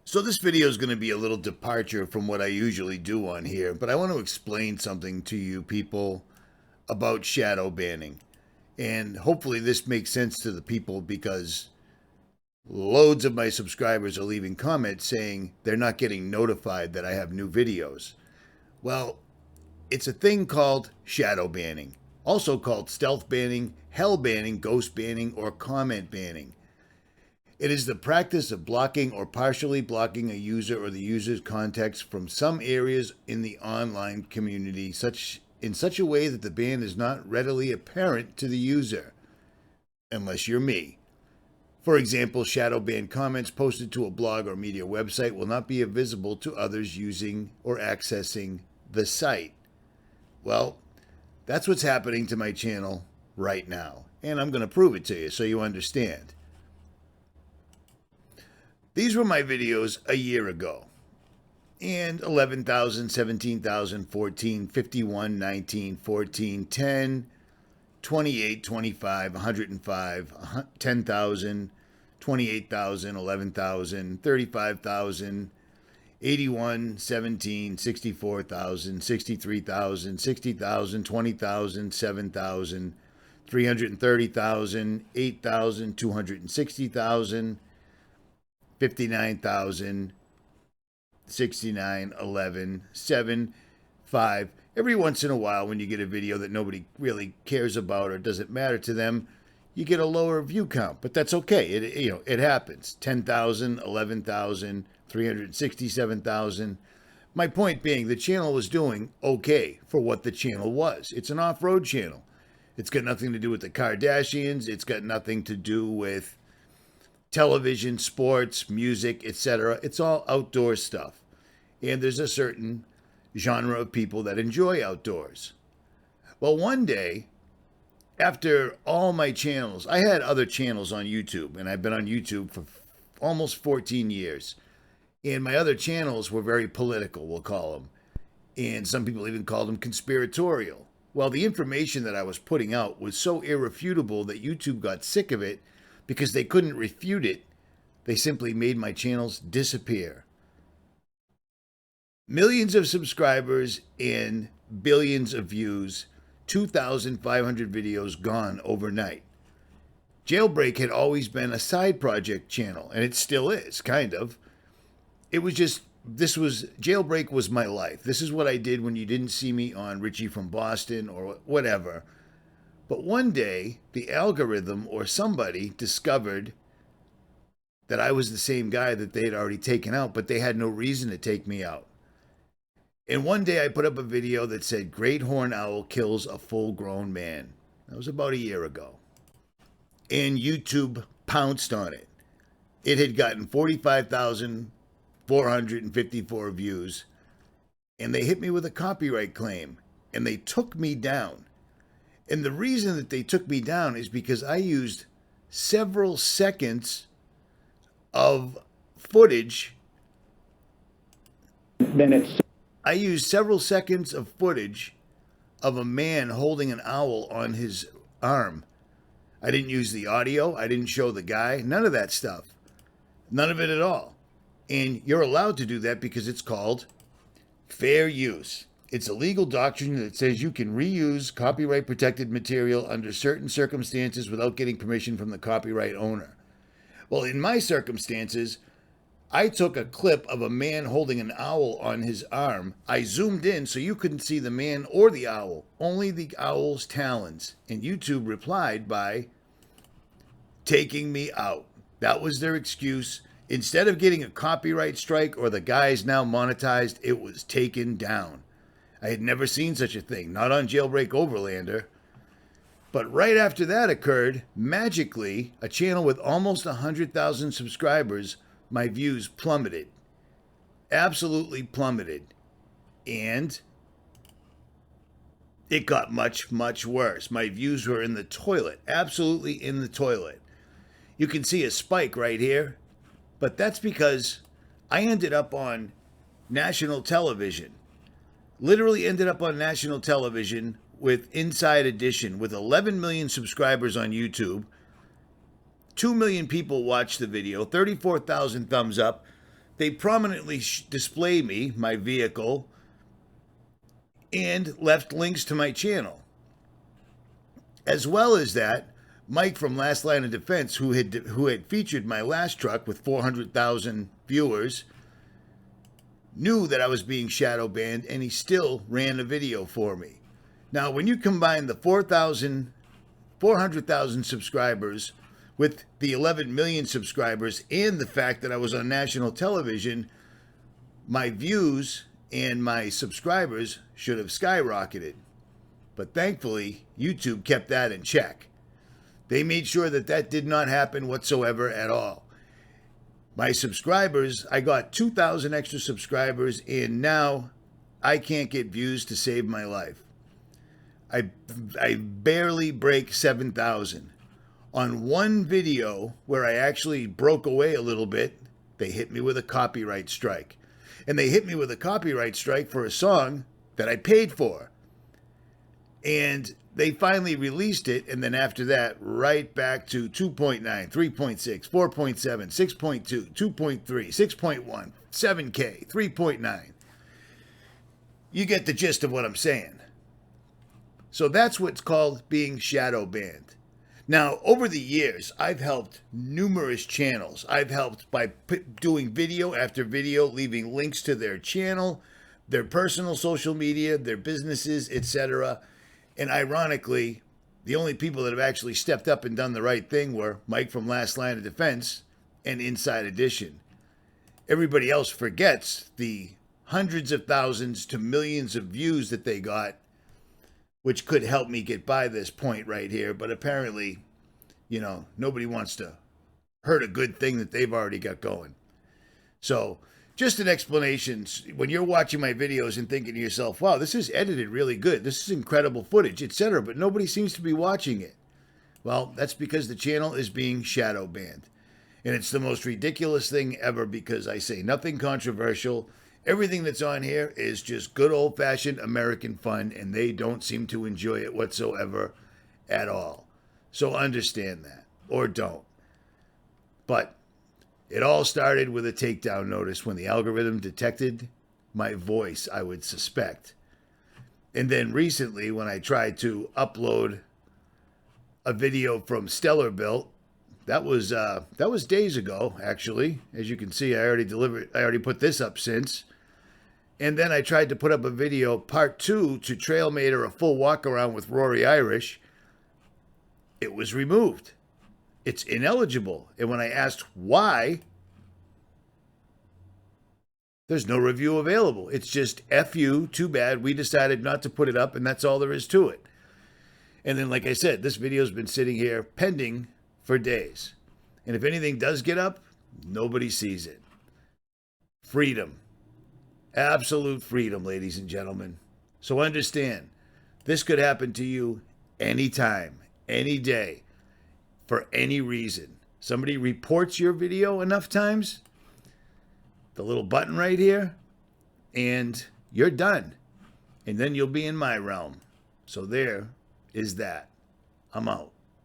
So this video is going to be a little departure from what I usually do on here, but I want to explain something to you people about shadow banning. And hopefully this makes sense to the people because loads of my subscribers are leaving comments saying they're not getting notified that I have new videos. Well, it's a thing called shadow banning, also called stealth banning, hell banning, ghost banning, or comment banning. It is the practice of blocking or partially blocking a user or the user's context from some areas in the online community in such a way that the ban is not readily apparent to the user, unless you're me. For example, shadow ban comments posted to a blog or media website will not be visible to others using or accessing the site. Well, that's what's happening to my channel right now, and I'm going to prove it to you so you understand. These were my videos a year ago. And 11,000, 17,000, 14, 51, 19, 14, 10, 28, 25, 105, 10,000, 28,000, 11,000, 35,000, 81, 17, 64,000, 63,000, 60,000, 20,000, 7,000, 330,000, 8,000, 260,000, 59,000, 69, 11, 7, 5. Every once in a while, when you get a video that nobody really cares about or doesn't matter to them, you get a lower view count. But that's okay. It happens. 10,000, 11,000, 367,000. My point being, the channel was doing okay for what the channel was. It's an off-road channel. It's got nothing to do with the Kardashians. It's got nothing to do with television, sports, music, etc. It's all outdoor stuff. And there's a certain genre of people that enjoy outdoors. Well, one day, after all my channels, I had other channels on YouTube, and I've been on YouTube for almost 14 years. And my other channels were very political, we'll call them. And some people even called them conspiratorial. Well, the information that I was putting out was so irrefutable that YouTube got sick of it. Because they couldn't refute it, they simply made my channels disappear. Millions of subscribers and billions of views, 2,500 videos gone overnight. JailBreak had always been a side project channel, and it still is, kind of. It was just, JailBreak was my life. This is what I did when you didn't see me on Richie from Boston or whatever. But one day, the algorithm or somebody discovered that I was the same guy that they had already taken out, but they had no reason to take me out. And one day I put up a video that said, Great Horned Owl kills a full-grown man. That was about a year ago. And YouTube pounced on it. It had gotten 45,454 views, and they hit me with a copyright claim, and they took me down. And the reason that they took me down is because I used several seconds of footage. I used several seconds of footage of a man holding an owl on his arm. I didn't use the audio. I didn't show the guy. None of that stuff. None of it at all. And you're allowed to do that because it's called fair use. It's a legal doctrine that says you can reuse copyright-protected material under certain circumstances without getting permission from the copyright owner. Well, in my circumstances, I took a clip of a man holding an owl on his arm. I zoomed in so you couldn't see the man or the owl, only the owl's talons. And YouTube replied by taking me out. That was their excuse. Instead of getting a copyright strike or the guy's now monetized, it was taken down. I had never seen such a thing, not on JailBreak Overlander. But right after that occurred, magically, a channel with almost 100,000 subscribers, my views plummeted. Absolutely plummeted. And it got much, much worse. My views were in the toilet, absolutely in the toilet. You can see a spike right here, but that's because I ended up on national television. Literally ended up on national television with Inside Edition with 11 million subscribers on YouTube. 2 million people watched the video, 34,000 thumbs up, they prominently display me, my vehicle, and left links to my channel. As well as that, Mike from Last Line of Defense, who had featured my last truck with 400,000 viewers, knew that I was being shadow banned, and he still ran a video for me. Now, when you combine the 400,000 subscribers with the 11 million subscribers and the fact that I was on national television, my views and my subscribers should have skyrocketed. But thankfully, YouTube kept that in check. They made sure that that did not happen whatsoever at all. My subscribers, I got 2,000 extra subscribers, and now I can't get views to save my life. I barely break 7,000. On one video where I actually broke away a little bit, they hit me with a copyright strike. And they hit me with a copyright strike for a song that I paid for. And they finally released it, and then after that, right back to 2.9, 3.6, 4.7, 6.2, 2.3, 6.1, 7K, 3.9. You get the gist of what I'm saying. So that's what's called being shadow banned. Now, over the years, I've helped numerous channels. I've helped by doing video after video, leaving links to their channel, their personal social media, their businesses, etc. And ironically, the only people that have actually stepped up and done the right thing were Mike from Last Line of Defense and Inside Edition. Everybody else forgets the hundreds of thousands to millions of views that they got, which could help me get by this point right here. But apparently, you know, nobody wants to hurt a good thing that they've already got going. So just an explanation. When you're watching my videos and thinking to yourself, wow, this is edited really good, this is incredible footage, etc., but nobody seems to be watching it. Well, that's because the channel is being shadow banned. And it's the most ridiculous thing ever, because I say nothing controversial. Everything that's on here is just good old-fashioned American fun, and they don't seem to enjoy it whatsoever at all. So understand that, or don't. But it all started with a takedown notice when the algorithm detected my voice, I would suspect. And then recently, when I tried to upload a video from Stellar Built, that was days ago, actually. As you can see, I already put this up since. And then I tried to put up a video, part 2, to Trailmate or a full walk around with Rory Irish. It was removed. It's ineligible. And when I asked why, there's no review available. It's just F you, too bad, we decided not to put it up, and that's all there is to it. And then, like I said, this video's been sitting here pending for days. And if anything does get up, nobody sees it. Freedom. Absolute freedom, ladies and gentlemen. So understand, this could happen to you anytime, any day, for any reason. Somebody reports your video enough times, the little button right here, and you're done. And then you'll be in my realm. So there is that. I'm out.